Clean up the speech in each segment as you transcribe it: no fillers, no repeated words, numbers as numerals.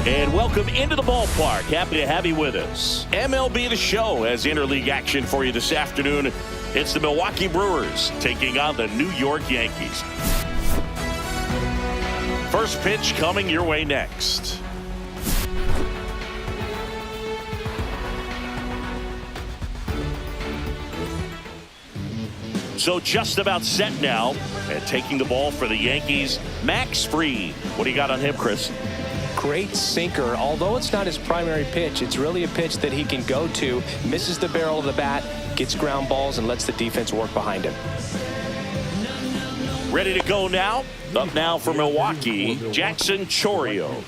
And welcome into the ballpark. Happy to have you with us. MLB The Show has interleague action for you this afternoon. It's the Milwaukee Brewers taking on the New York Yankees. First pitch coming your way next. So just about set now, and taking the ball for the Yankees, Max Fried. What do you got on him, Chris? Great sinker. Although it's not his primary pitch, it's really a pitch that he can go to, misses the barrel of the bat, gets ground balls, and lets the defense work behind him. Ready to go now? Up now for Milwaukee, Jackson Chourio.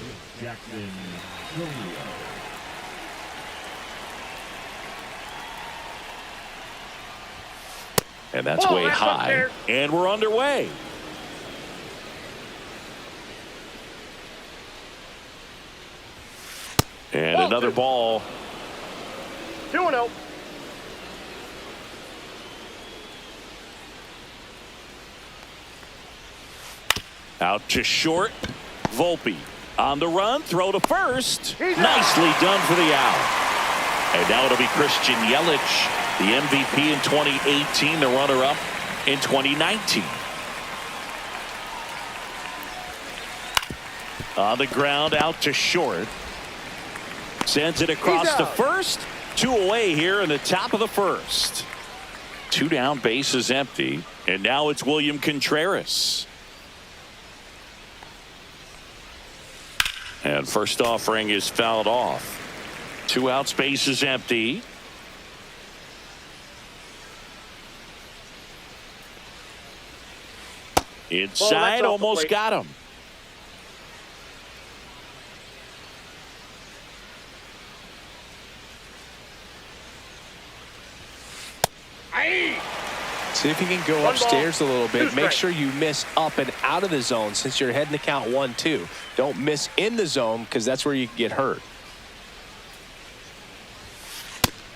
And that's way high. And we're underway. And another ball. 2-0. Out to short. Volpe on the run. Throw to first. Nicely done for the out. And now it'll be Christian Yelich, the MVP in 2018, the runner-up in 2019. On the ground, out to short. Sends it across to first. 2 away here in the top of the first. 2 down, bases empty. And now it's William Contreras. And first offering is fouled off. 2 outs, bases empty. Inside, almost got him. See if you can go upstairs a little bit. Make sure you miss up and out of the zone since you're heading to count 1-2. Don't miss in the zone because that's where you can get hurt.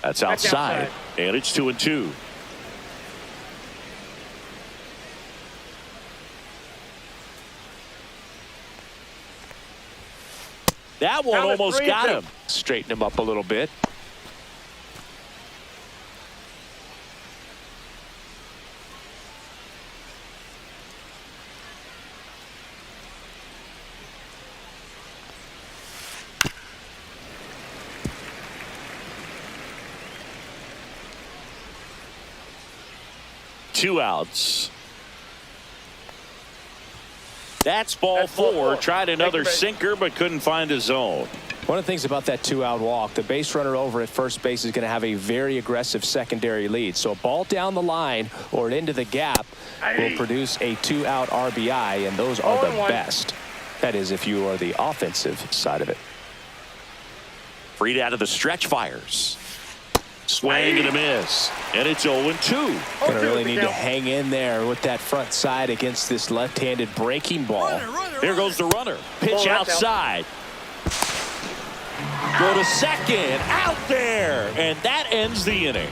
That's outside. And it's 2-2. That one almost got him. Straighten him up a little bit. Two outs. That's ball 4. Tried another sinker, but couldn't find his zone. One of the things about that 2-out walk, the base runner over at first base is going to have a very aggressive secondary lead. So a ball down the line or into the gap will produce a 2-out RBI, and those are the best. That is, if you are the offensive side of it. Fried out of the stretch fires. Swing and a miss. And it's 0-2. Going to really need to hang in there with that front side against this left-handed breaking ball. Here goes the runner. Pitch outside. Go to second. Out there. And that ends the inning.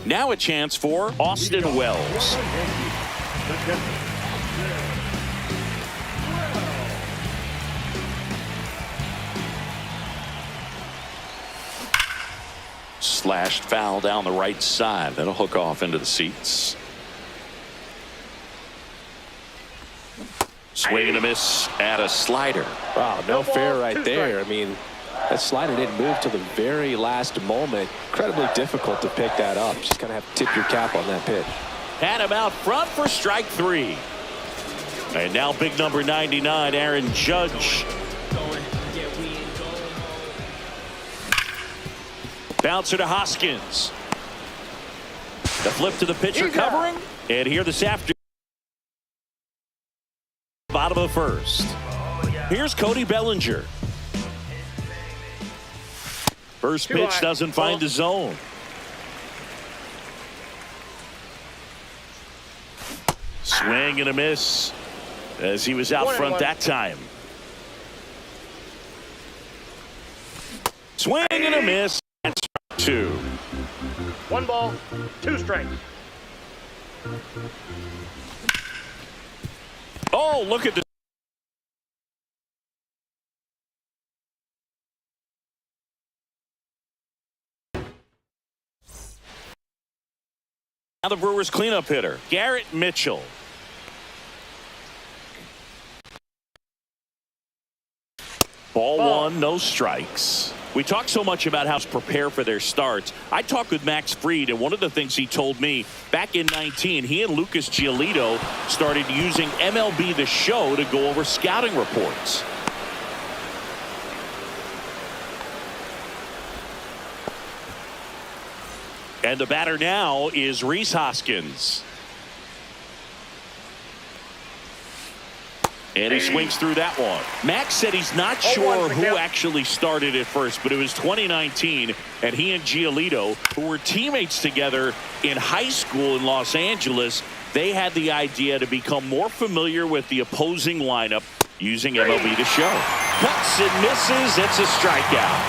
Now a chance for Austin Wells. Slashed foul down the right side. That'll hook off into the seats. Swing and a miss at a slider. Wow, no fair right there. I mean, that slider didn't move till the very last moment. Incredibly difficult to pick that up. Just kind of have to tip your cap on that pitch. Had him out front for strike 3. And now big number 99, Aaron Judge. Bouncer to Hoskins. The flip to the pitcher covering. And here this afternoon, bottom of the first. Here's Cody Bellinger. First pitch doesn't find the zone. Swing and a miss as he was out front that time. Swing and a miss. That's 2. 1 ball, 2 strikes. Oh, look at the. Now the Brewers cleanup hitter, Garrett Mitchell. Ball one, no strikes. We talk so much about how to prepare for their starts. I talked with Max Fried, and one of the things he told me back in 19, he and Lucas Giolito started using MLB The Show to go over scouting reports. And the batter now is Rhys Hoskins. And he swings through that one. Max said he's not sure who actually started at first, but it was 2019, and he and Giolito, who were teammates together in high school in Los Angeles, they had the idea to become more familiar with the opposing lineup using MLB The Show. Cuts and misses. It's a strikeout.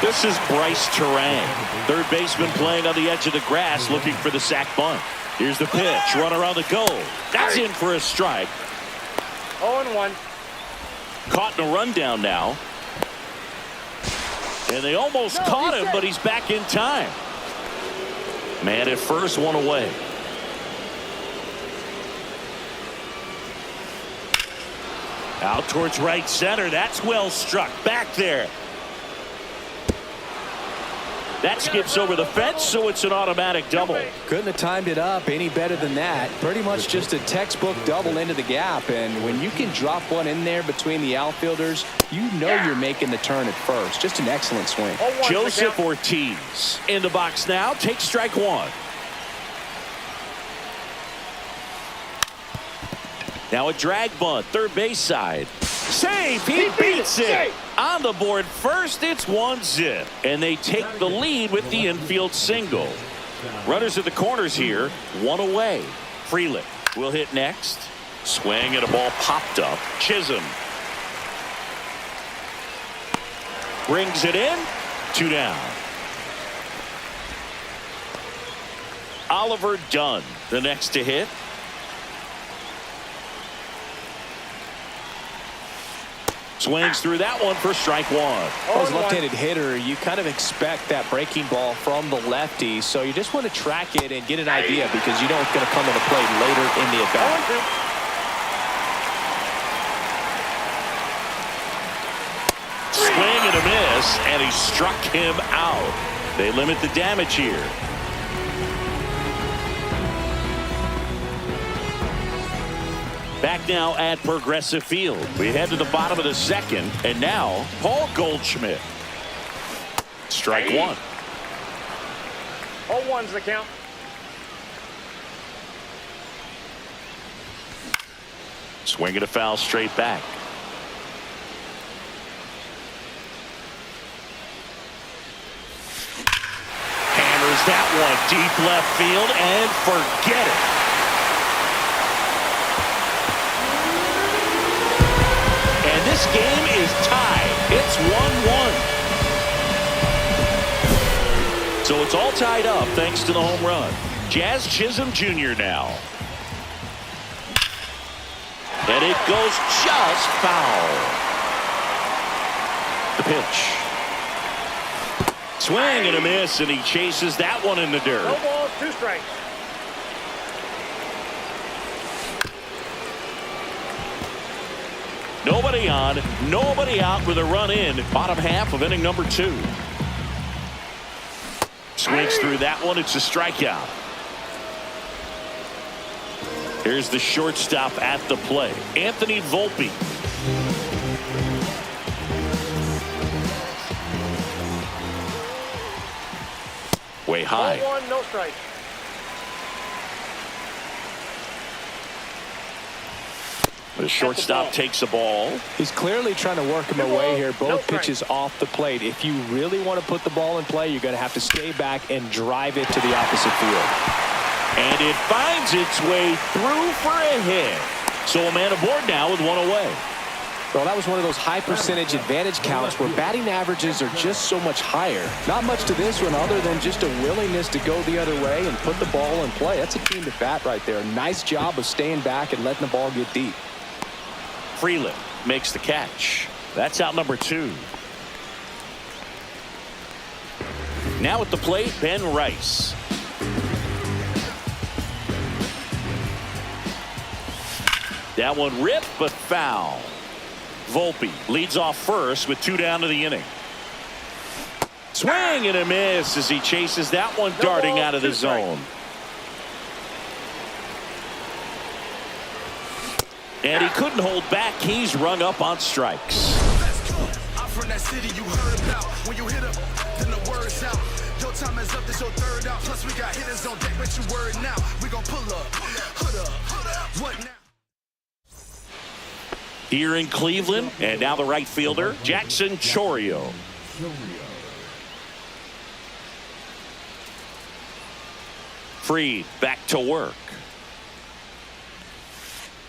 This is Bryce Terang, third baseman playing on the edge of the grass looking for the sac bunt. Here's the pitch. Run around the goal. That's in for a strike. 0-1. Caught in a rundown now. And they almost caught him, but he's back in time. Man at first, one away. Out towards right center. That's well struck. Back there. That skips over the fence, so it's an automatic double. Couldn't have timed it up any better than that. Pretty much just a textbook double into the gap. And when you can drop one in there between the outfielders, you know you're making the turn at first. Just an excellent swing. Joseph Ortiz in the box now. Takes strike one. Now a drag bunt, third base side. Save! He beats it! On the board first, it's 1-0. And they take the lead with the infield single. Runners at the corners here, one away. Frelick will hit next. Swing and a ball popped up. Chisholm brings it in. 2 down. Oliver Dunn, the next to hit. Swings through that one for strike one. As a left-handed hitter, you kind of expect that breaking ball from the lefty, so you just want to track it and get an idea because you know it's going to come to the plate later in the at-bat. Swing and a miss, and he struck him out. They limit the damage here. Back now at Progressive Field. We head to the bottom of the second, and now Paul Goldschmidt. Strike one. 0-1's the count. Swing and a foul straight back. Hammers that one deep left field and forget it. This game is tied. It's 1-1. So it's all tied up thanks to the home run. Jazz Chisholm Jr. now. And it goes just foul. The pitch. Swing and a miss, and he chases that one in the dirt. No balls, 2 strikes. Nobody on, nobody out with a run in. Bottom half of inning number 2. Swings through that one. It's a strikeout. Here's the shortstop at the plate, Anthony Volpe. Way high. 0-1, no strike. The shortstop takes a ball. He's clearly trying to work him away here. Both pitches off the plate. If you really want to put the ball in play, you're going to have to stay back and drive it to the opposite field. And it finds its way through for a hit. So a man aboard now with one away. Well, that was one of those high percentage advantage counts where batting averages are just so much higher. Not much to this one other than just a willingness to go the other way and put the ball in play. That's a team to bat right there. Nice job of staying back and letting the ball get deep. Freeland makes the catch. That's out number 2. Now at the plate, Ben Rice. That one ripped but foul. Volpe leads off first with 2 down to the inning. Swing and a miss as he chases that one darting out of the zone. And he couldn't hold back. He's rung up on strikes. I'm from that city you heard about. When you hit up, then the word's out. Your time is up, this your third out. Plus we got hitters on deck, bet you word now. We gon' pull up, hood up, what now? Here in Cleveland, and now the right fielder, Jackson Chourio. Free back to work.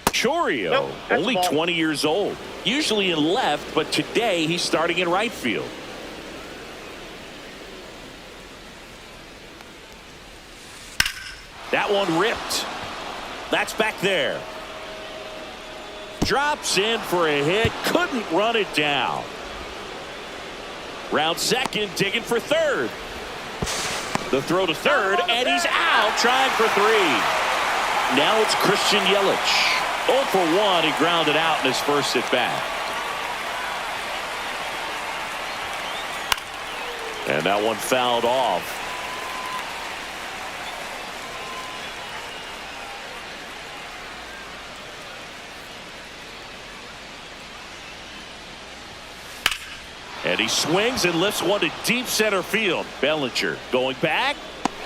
Chourio, Nope, that's only the ball. 20 years old. Usually in left, but today he's starting in right field. That one ripped. That's back there. Drops in for a hit. Couldn't run it down. Round second, digging for third. The throw to third, and he's out trying for 3. Now it's Christian Yelich. 0 for 1. He grounded out in his first at bat. And that one fouled off. And he swings and lifts one to deep center field. Bellinger going back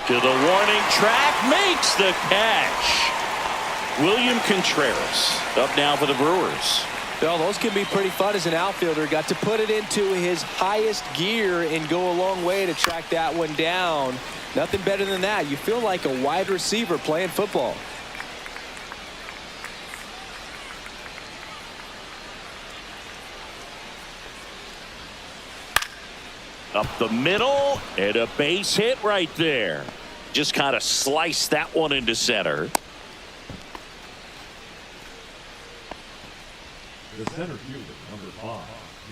to the warning track, makes the catch. William Contreras up now for the Brewers. Well, those can be pretty fun as an outfielder. Got to put it into his highest gear and go a long way to track that one down. Nothing better than that. You feel like a wide receiver playing football. Up the middle, and a base hit right there. Just kind of sliced that one into center. The center fielder, number 5.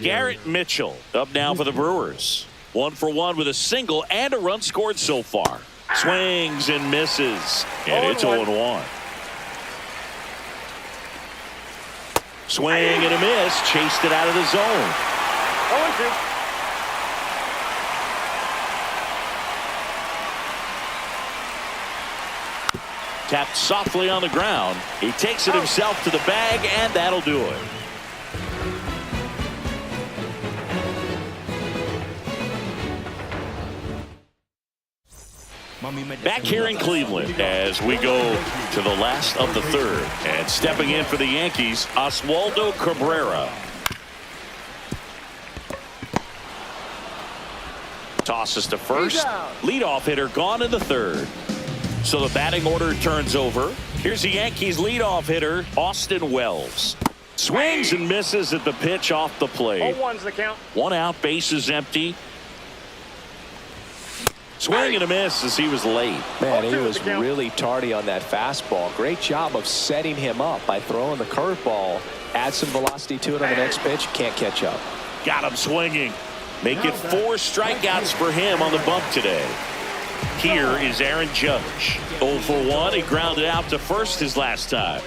Garrett Mitchell up now for the Brewers. 1 for 1 with a single and a run scored so far. Swings and misses, and it's 0-1. Swing and a miss, chased it out of the zone. 0-2. Tapped softly on the ground. He takes it himself to the bag, and that'll do it. Back here in Cleveland as we go to the last of the third. And stepping in for the Yankees, Oswaldo Cabrera. Tosses to first. Leadoff hitter gone in the third. So the batting order turns over. Here's the Yankees leadoff hitter, Austin Wells. Swings and misses at the pitch off the plate. 0-1's the count. 1 out, bases empty. Swing and a miss as he was late. Man, he was really tardy on that fastball. Great job of setting him up by throwing the curveball. Add some velocity to it on the next pitch. Can't catch up. Got him swinging. Make it 4 strikeouts for him on the bump today. Here is Aaron Judge. 0 for 1. He grounded out to first his last time.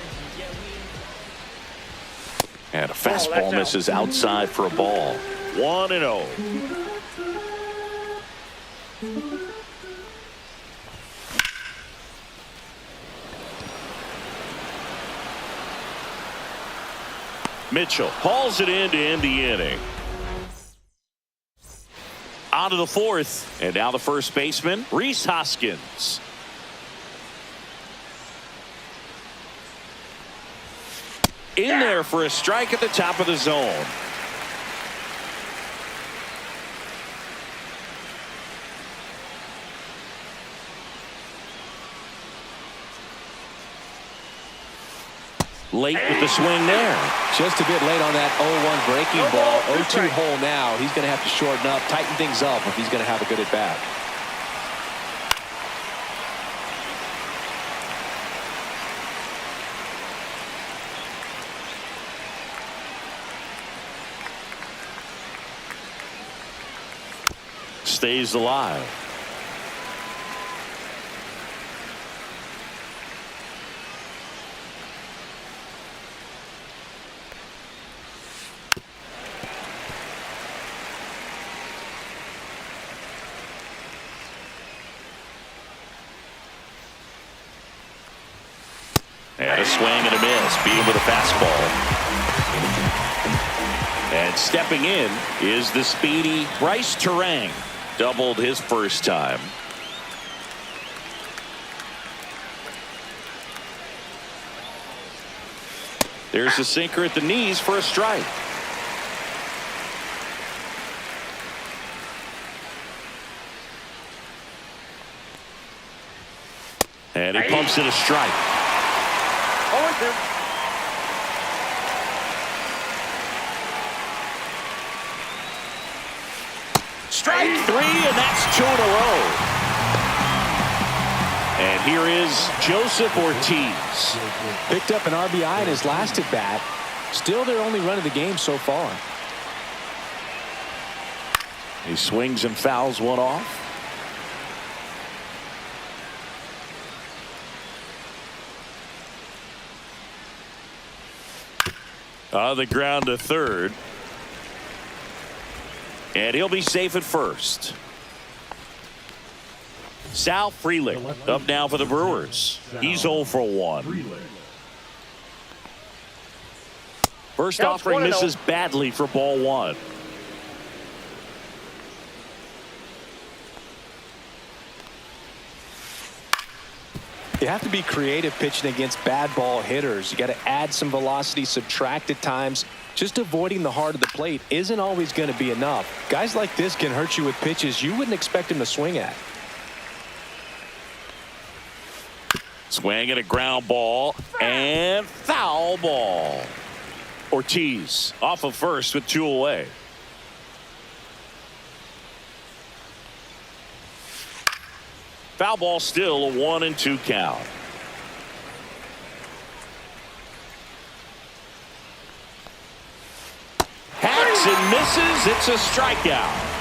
And a fastball misses outside for a ball. 1-0. Mitchell hauls it in to end the inning. On to the fourth, and now the first baseman, Rhys Hoskins. In there for a strike at the top of the zone. Late with the swing there. Just a bit late on that 0-1 breaking No ball. ball, 0-2 strike. hole now. He's going to have to shorten up, tighten things up if he's going to have a good at bat. Stays alive. And a swing and a miss. Beat him with a fastball. And stepping in is the speedy Bryce Terang. Doubled his first time. There's a sinker at the knees for a strike. And he pumps it a strike. 0-2. Strike three, and that's 2 in a row. And here is Joseph Ortiz. Picked up an RBI in his last at bat. Still their only run of the game so far. He swings and fouls one off. On the ground to third. And he'll be safe at first. Sal Frelick up now for the Brewers. He's 0 for 1. First Counts offering 1-0. misses badly for ball one. You have to be creative pitching against bad ball hitters. You got to add some velocity, subtract at times. Just avoiding the heart of the plate isn't always going to be enough. Guys like this can hurt you with pitches you wouldn't expect him to swing at. Swing and a ground ball and foul ball. Ortiz off of first with 2 away. Foul ball, still a 1-2 count. Hacks and misses. It's a strikeout.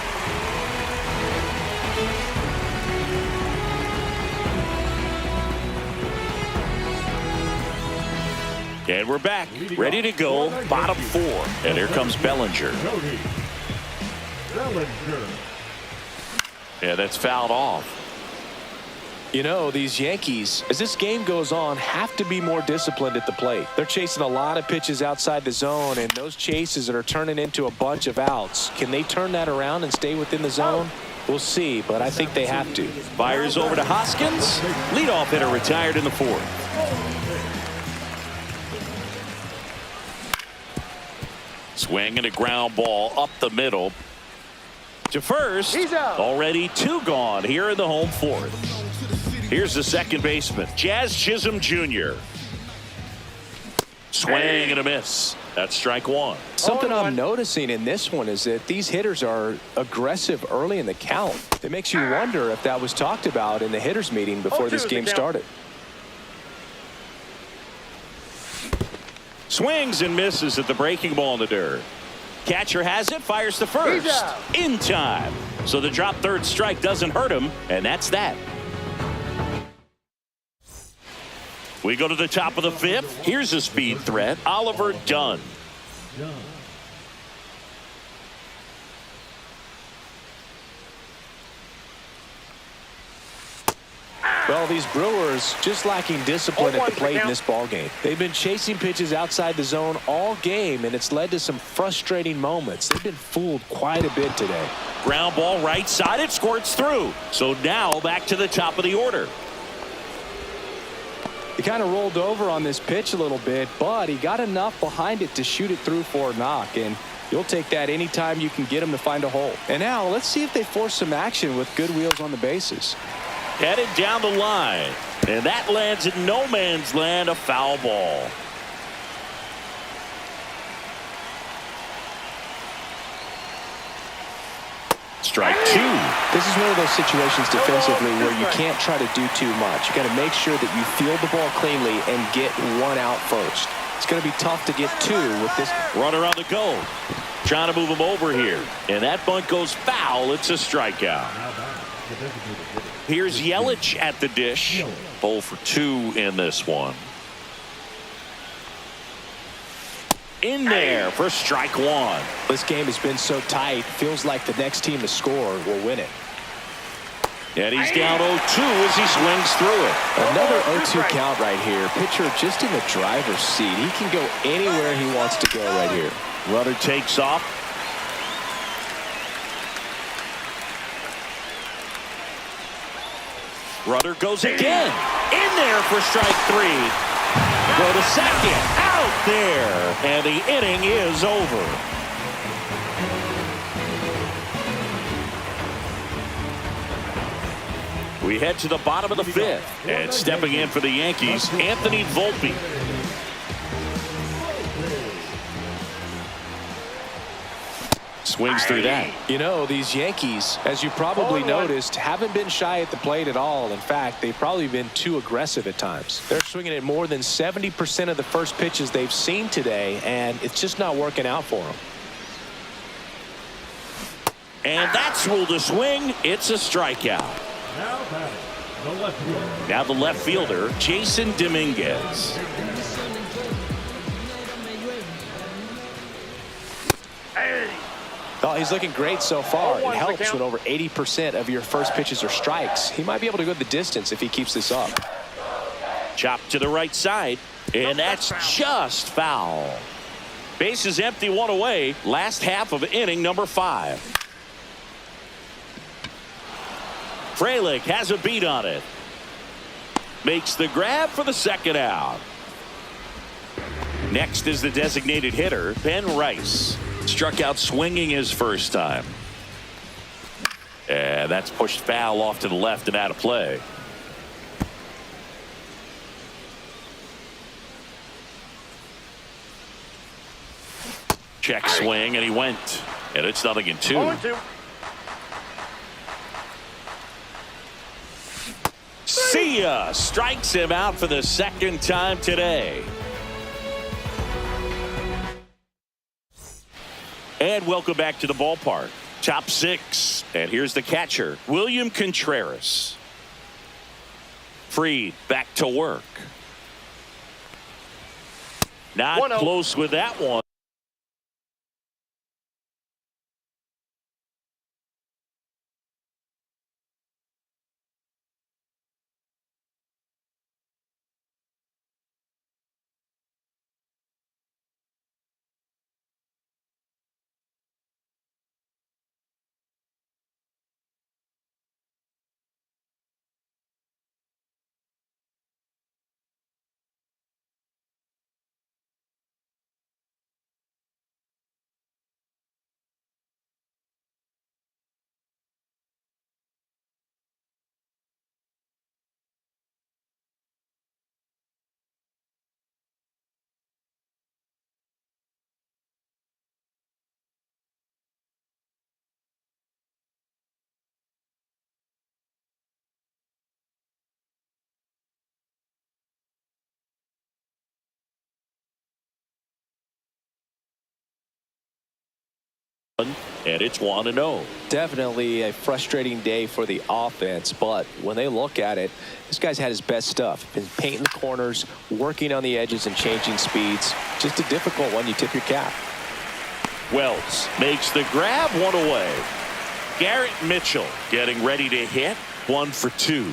And we're back, ready to go, bottom 4. And here comes Bellinger. Cody Bellinger. Yeah, that's fouled off. You know, these Yankees, as this game goes on, have to be more disciplined at the plate. They're chasing a lot of pitches outside the zone, and those chases that are turning into a bunch of outs. Can they turn that around and stay within the zone? We'll see, but I think they have to. Fires over to Hoskins. Leadoff hitter retired in the 4th. Swing and a ground ball up the middle to first. He's out. Already 2 gone here in the home 4th. Here's the second baseman, Jazz Chisholm Jr. Swing and a miss. That's strike 1. Something 0-1. I'm noticing in this one is that these hitters are aggressive early in the count. It makes you wonder if that was talked about in the hitters meeting before 0-2 this is the game count. started. Swings and misses at the breaking ball in the dirt. Catcher has it, fires to He's first. out. In time. So the drop third strike doesn't hurt him, and that's that. We go to the top of the 5th. Here's a speed threat, Oliver Dunn. Well, these Brewers just lacking discipline at the 0-1 plate in count. this ball game. They've been chasing pitches outside the zone all game, and it's led to some frustrating moments. They've been fooled quite a bit today. Ground ball right side, it squirts through. So now back to the top of the order. He kind of rolled over on this pitch a little bit, but he got enough behind it to shoot it through for a knock, and you'll take that anytime you can get him to find a hole. And now let's see if they force some action with good wheels on the bases. Headed down the line. And that lands in no man's land, a foul ball. strike two. This is one of those situations defensively where you can't try to do too much. You got to make sure that you field the ball cleanly and get one out first. It's going to be tough to get two with this. Runner on the go. Trying to move him over here. And that bunt goes foul. It's a strikeout. Here's Yelich at the dish. 0 for 2 in this one. In there for strike one. This game has been so tight. Feels like the next team to score will win it. And he's down 0-2 as he swings through it. Another 0-2 count right here. Pitcher just in the driver's seat. He can go anywhere he wants to go right here. Runner takes off. Runner goes again. In there for strike three. Go to second. Out there. And the inning is over. We head to the bottom of the fifth. And stepping in for the Yankees, Anthony Volpe. Swings through that. You know, these Yankees, as you probably noticed, haven't been shy at the plate at all. In fact, they've probably been too aggressive at times. They're swinging at more than 70% of the first pitches they've seen today, and it's just not working out for them. And that's ruled a swing. It's a strikeout. Now the left fielder, Jason Dominguez. Oh, he's looking great so far. It helps when over 80% of your first pitches are strikes. He might be able to go the distance if he keeps this up. Chop to the right side, and that's just foul. Base is empty, one away. Last half of inning number 5. Frelick has a beat on it. Makes the grab for the second out. Next is the designated hitter, Ben Rice. Struck out swinging his first time. And that's pushed foul off to the left and out of play. Check swing, and he went. And it's 0-2. See ya! Strikes him out for the second time today. And welcome back to the ballpark. Top 6. And here's the catcher, William Contreras. Fried back to work. Not close with that one. And it's 1-0. Definitely a frustrating day for the offense, but when they look at it, this guy's had his best stuff. Been painting the corners, working on the edges and changing speeds. Just a difficult one. You tip your cap. Wells makes the grab, one away. Garrett Mitchell getting ready to hit. 1 for 2.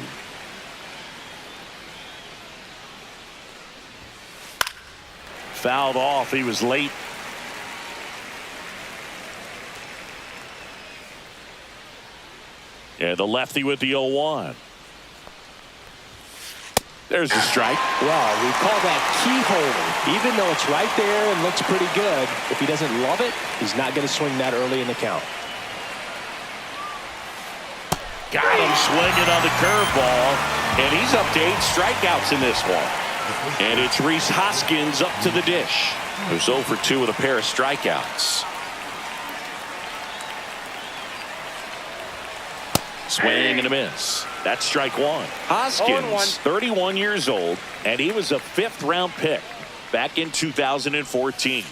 Fouled off. He was late. Yeah, the lefty with the 0-1. There's the strike. Well, we call that key holder. Even though it's right there and looks pretty good, if he doesn't love it, he's not going to swing that early in the count. Got him swinging on the curveball, and he's up to 8 strikeouts in this one. And it's Rhys Hoskins up to the dish, who's 0 for 2 with a pair of strikeouts. Swing and a miss. That's strike one. Hoskins, 31 years old, and he was a 5th-round pick back in 2014.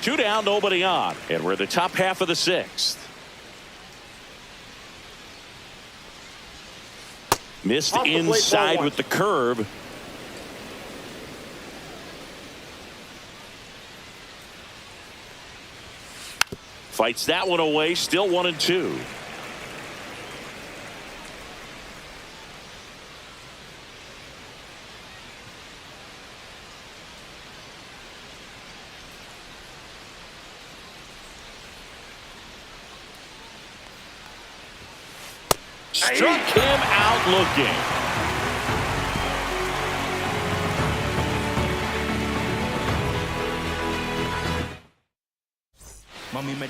2 down, nobody on, and we're the top half of the 6th. Missed inside with the curve. Fights that one away, still 1-2. Struck him out looking.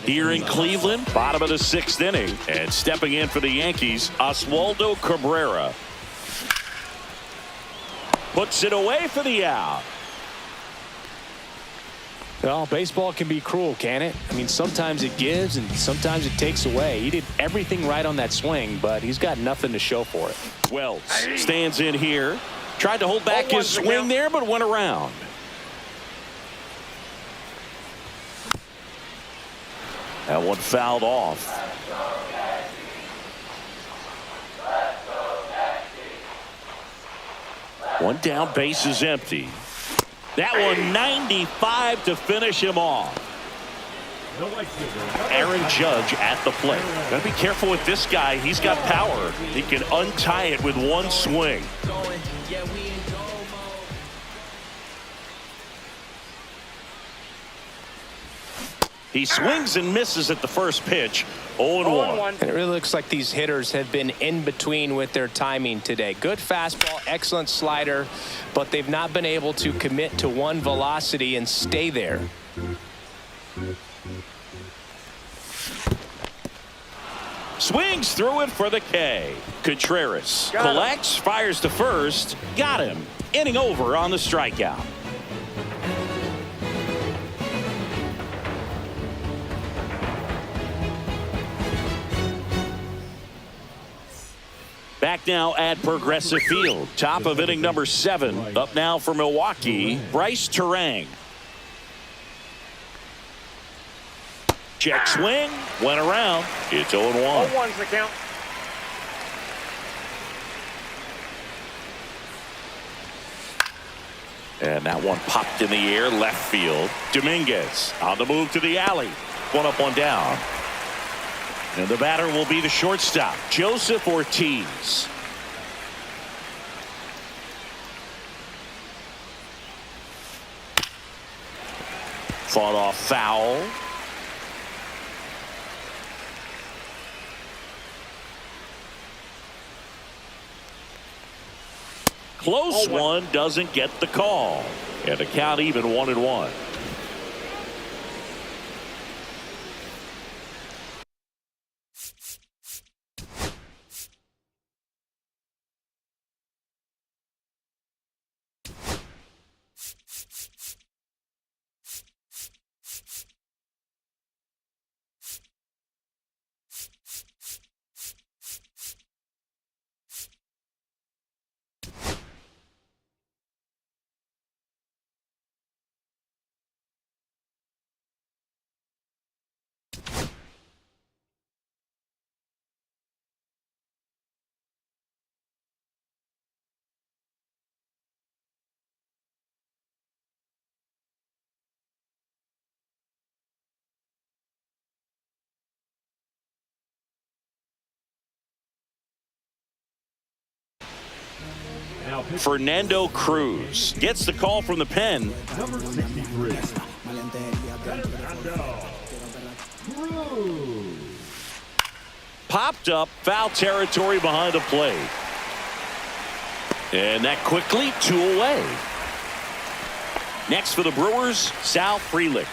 Here in Cleveland, bottom of the 6th inning, and stepping in for the Yankees, Oswaldo Cabrera. Puts it away for the out. Well, baseball can be cruel, can it? I mean, sometimes it gives and sometimes it takes away. He did everything right on that swing, but he's got nothing to show for it. Wells stands in here. Tried to hold back his swing there, but went around. That one fouled off. One down, base is empty. That one 95 to finish him off. Aaron Judge at the plate. Gotta be careful with this guy. He's got power. He can untie it with one swing. He swings and misses at the first pitch. 0-1. And it really looks like these hitters have been in between with their timing today. Good fastball, excellent slider, but they've not been able to commit to one velocity and stay there. Swings through it for the K. Contreras collects, fires to first. Got him. Inning over on the strikeout. Back now at Progressive Field. Top of inning number 7. Up now for Milwaukee, Bryce Terang. Check swing. Went around. It's 0-1. 0-1's the count. And that one popped in the air, left field. Dominguez on the move to the alley. One up, one down. And the batter will be the shortstop, Joseph Ortiz. Fought off foul. Close one, doesn't get the call. And the count even 1-1. Fernando Cruz gets the call from the pen. Number 63. Fernando Cruz. Popped up, foul territory behind the plate. And that quickly 2 away. Next for the Brewers, Sal Frelick.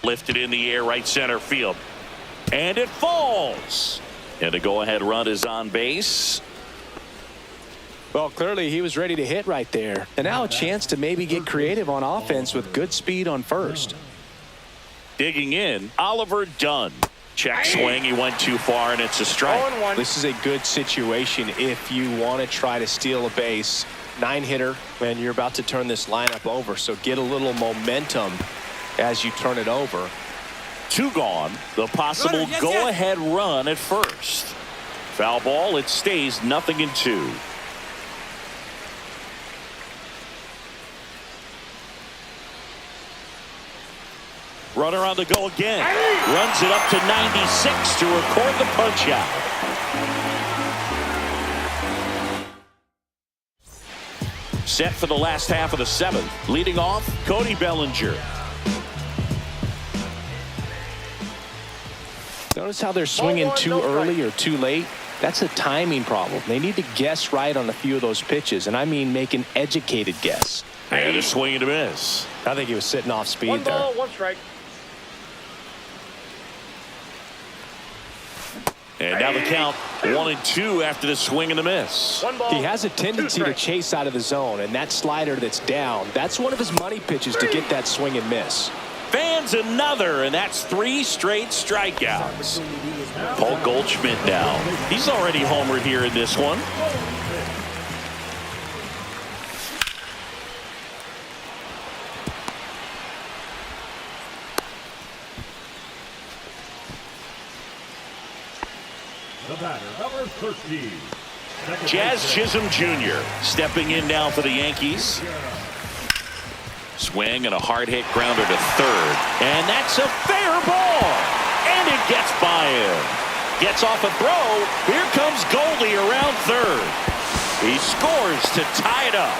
Lifted in the air, right center field. And it falls. And a go-ahead run is on base. Well, clearly he was ready to hit right there. And now a chance to maybe get creative on offense with good speed on first. Digging in, Oliver Dunn. Check swing. He went too far, and it's a strike. This is a good situation if you want to try to steal a base. 9-hitter, and you're about to turn this lineup over. So get a little momentum as you turn it over. 2 gone. The possible go-ahead run at first. Foul ball. It stays 0-2. Runner on the go again. Runs it up to 96 to record the punch out. Set for the last half of the 7th. Leading off, Cody Bellinger. Notice how they're swinging too early or too late. That's a timing problem. They need to guess right on a few of those pitches, and I mean make an educated guess. And a swing and a miss. I think he was sitting off speed 1 there. ball, 1 strike. And now the count 1-2 after the swing and the miss. 1 ball. He has a tendency to chase out of the zone, and that slider that's down, that's one of his money pitches to get that swing and miss. Fans another, and that's 3 straight strikeouts. Paul Goldschmidt now. He's already homered here in this one. The batter, number 13. Jazz Chisholm Jr. stepping in now for the Yankees. Swing and a hard hit grounder to third. And that's a fair ball. And it gets by him. Gets off a throw. Here comes Goldie around third. He scores to tie it up.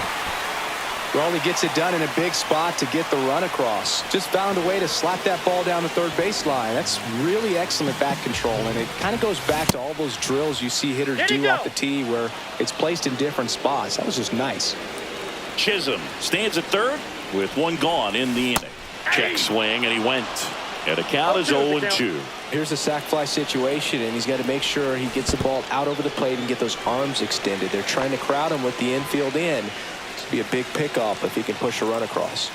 Well, he gets it done in a big spot to get the run across. Just found a way to slap that ball down the third baseline. That's really excellent bat control, and it kind of goes back to all those drills you see hitters do off the tee where it's placed in different spots. That was just nice. Chisholm stands at third with 1 gone in the inning. Check swing, and he went. And the count is 0-2. Here's a sac fly situation, and he's got to make sure he gets the ball out over the plate and get those arms extended. They're trying to crowd him with the infield in. Be a big pickoff if he can push a run across.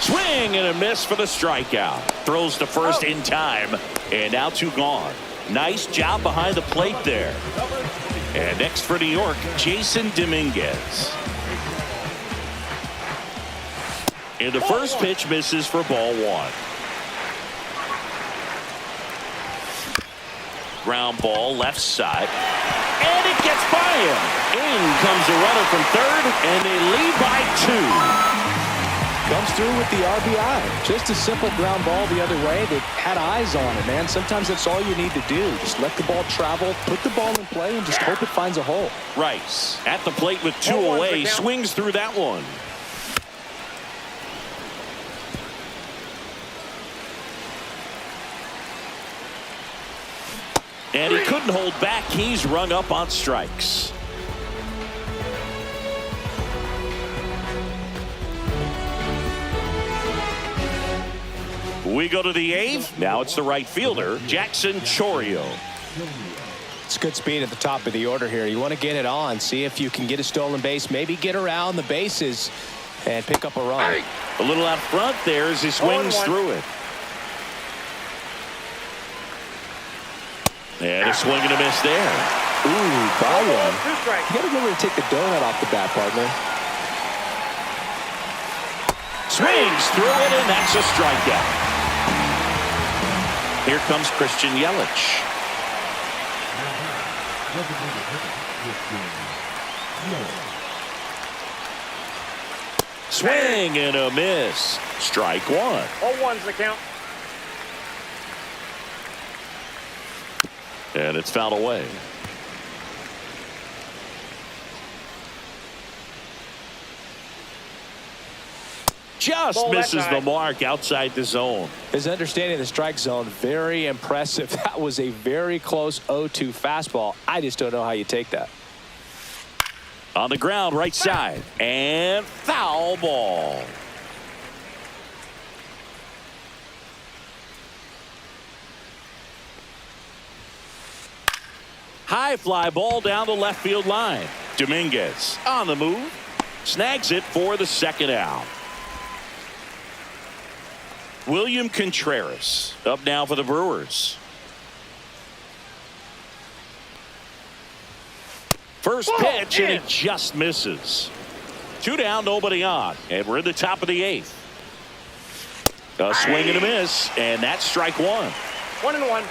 Swing and a miss for the strikeout. Throws to first in time, and now 2 gone. Nice job behind the plate there. And next for New York, Jason Dominguez. And the first pitch misses for ball 1. Ground ball left side. And it gets by him. In comes the runner from third, and they lead by 2. Comes through with the RBI. Just a simple ground ball the other way that had eyes on it, man. Sometimes that's all you need to do. Just let the ball travel, put the ball in play, and just hope it finds a hole. Rice at the plate with 2 away. Swings through that one. And he couldn't hold back. He's rung up on strikes. We go to the 8th. Now it's the right fielder, Jackson Chourio. It's good speed at the top of the order here. You want to get it on, see if you can get a stolen base, maybe get around the bases and pick up a run. A little out front there as he swings through it. And a swing and a miss there. Ooh, by one. 2 strikes. You got to remember to take the donut off the bat, partner. Swings through it, and that's a strikeout. Here comes Christian Yelich. Swing and a miss. Strike 1. 0-1's the count. And it's fouled away. Just Ball misses that the side. mark outside the zone. His understanding of the strike zone, very impressive. That was a very close 0-2 fastball. I just don't know how you take that. On the ground, right side. And foul ball. High fly ball down the left field line. Dominguez on the move. Snags it for the second out. William Contreras up now for the Brewers. First pitch, and he just misses. 2 down, nobody on, and we're in the top of the 8th. A swing and a miss, and that's strike 1. 1-1.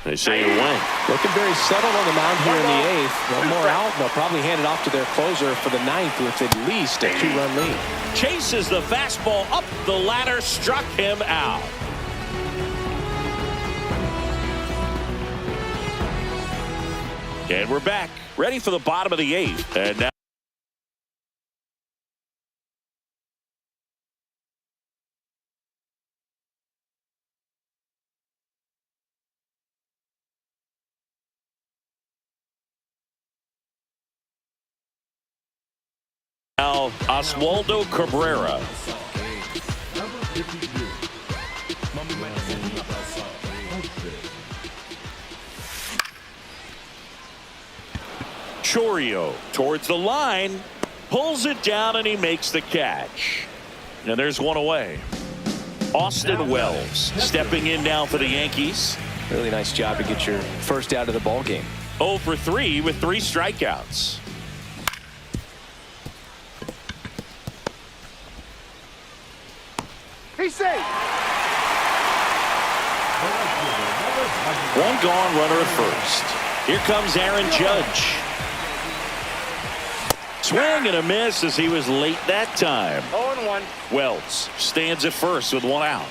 They say you win. Looking very settled on the mound here in the 8th. One more out, and they'll probably hand it off to their closer for the 9th with at least a 2-run lead. Chases the fastball up the ladder, struck him out. And we're back, ready for the bottom of the 8th. And now Oswaldo Cabrera. Number 52. Chourio towards the line, pulls it down, and he makes the catch. And there's one away. Austin Wells stepping in now for the Yankees. Really nice job to get your first out of the ball game. 0 for 3 with 3 strikeouts. He's safe. One gone, runner at first. Here comes Aaron Judge. Swing and a miss as he was late that time. 0-1. Wells stands at first with 1 out.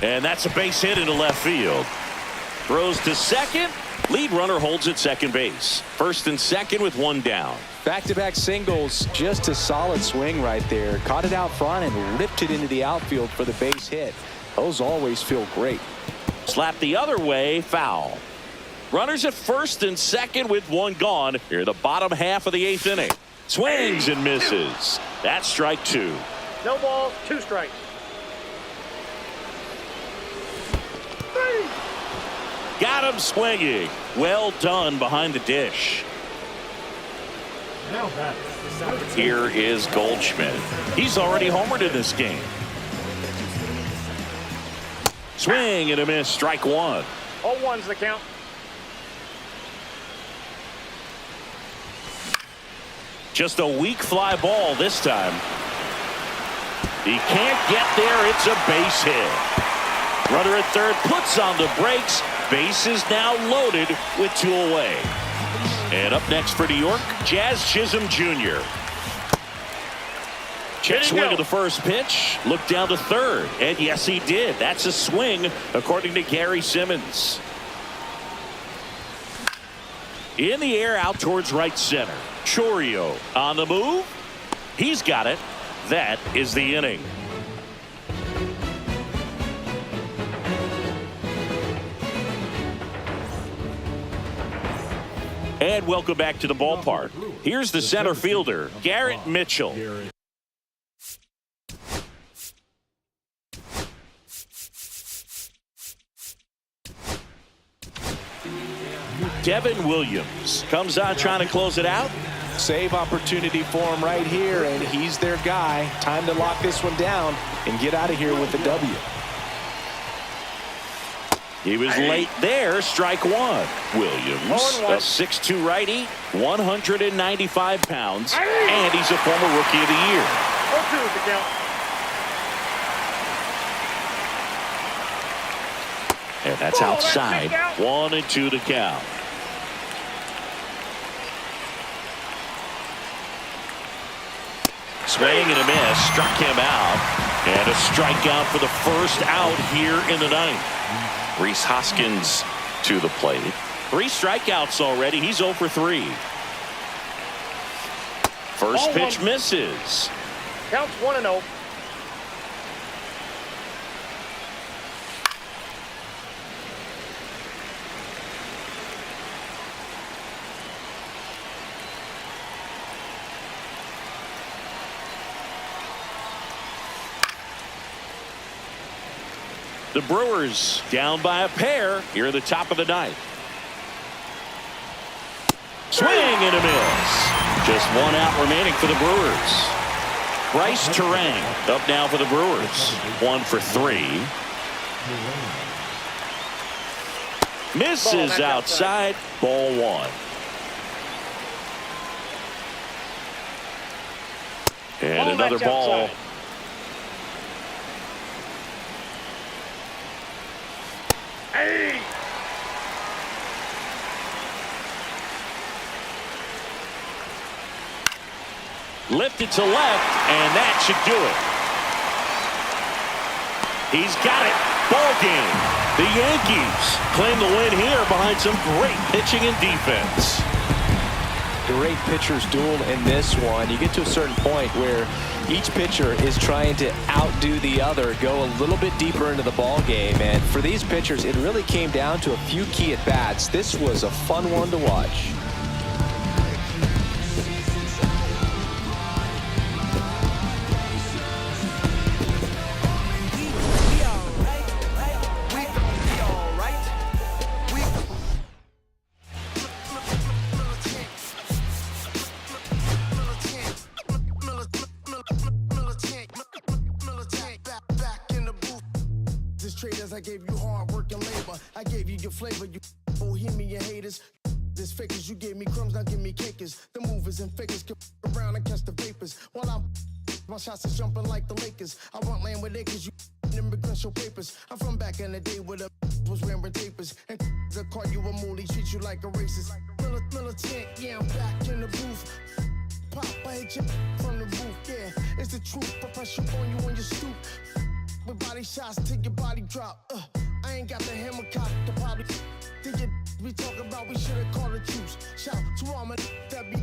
And that's a base hit into left field. Throws to second. Lead runner holds at second base. First and second with 1 down. Back-to-back singles, just a solid swing right there. Caught it out front and ripped it into the outfield for the base hit. Those always feel great. Slap the other way, foul. Runners at first and second with 1 gone. Here the bottom half of the 8th inning. Swings and misses. That's strike 2. No balls, 2 strikes. 3. Got him swinging. Well done behind the dish. Now back. Here is Goldschmidt. He's already homered in this game. Swing and a miss, strike 1. 0-1's the count. Just a weak fly ball this time. He can't get there. It's a base hit. Runner at third puts on the brakes. Base is now loaded with 2 away. And up next for New York, Jazz Chisholm Jr. Check swing of the first pitch. Look down to third. And yes, he did. That's a swing, according to Gary Simmons. In the air, out towards right center. Chourio on the move. He's got it. That is the inning. And welcome back to the ballpark. Here's the center fielder, Garrett Mitchell. Devin Williams comes on trying to close it out. Save opportunity for him right here, and he's their guy. Time to lock this one down and get out of here with the W. He was late there, strike 1. Williams, a 6'2 righty, 195 pounds, and he's a former Rookie of the Year. 0-2 is the count. And that's outside. 1-2 to count. Swing and a miss, struck him out. And a strikeout for the first out here in the 9th. Rhys Hoskins to the plate. 3 strikeouts already. He's 0 for 3. First pitch misses. Counts 1-0. The Brewers down by a pair here at the top of the ninth. Swing and a miss. Just one out remaining for the Brewers. Bryce Terang up now for the Brewers. 1 for 3. Misses outside. Ball 1. And another ball. Outside. Hey! Lifted to left, and that should do it. He's got it. Ball game. The Yankees claim the win here behind some great pitching and defense. Great pitchers duel in this one. You get to a certain point where each pitcher is trying to outdo the other, go a little bit deeper into the ball game. And for these pitchers, it really came down to a few key at-bats. This was a fun one to watch. Traders, I gave you hard work and labor. I gave you your flavor, you bohemian haters. This fakers, you gave me crumbs, now give me cakers. The movers and fakers can around and catch the vapors. While I'm my shots is jumping like the Lakers. I want land with acres, you immigrants show papers. I'm from back in the day where the was wearing tapers. And they'll call you a moolie, treat you like a racist. Militant, yeah, I'm back in the booth. Pop, I hit you from the roof, yeah. It's the truth, I pressure on you when you stoop. With body shots till your body drop. I ain't got the hammer cock to probably think it. We talk about we should've called a truce. Shout to all my that be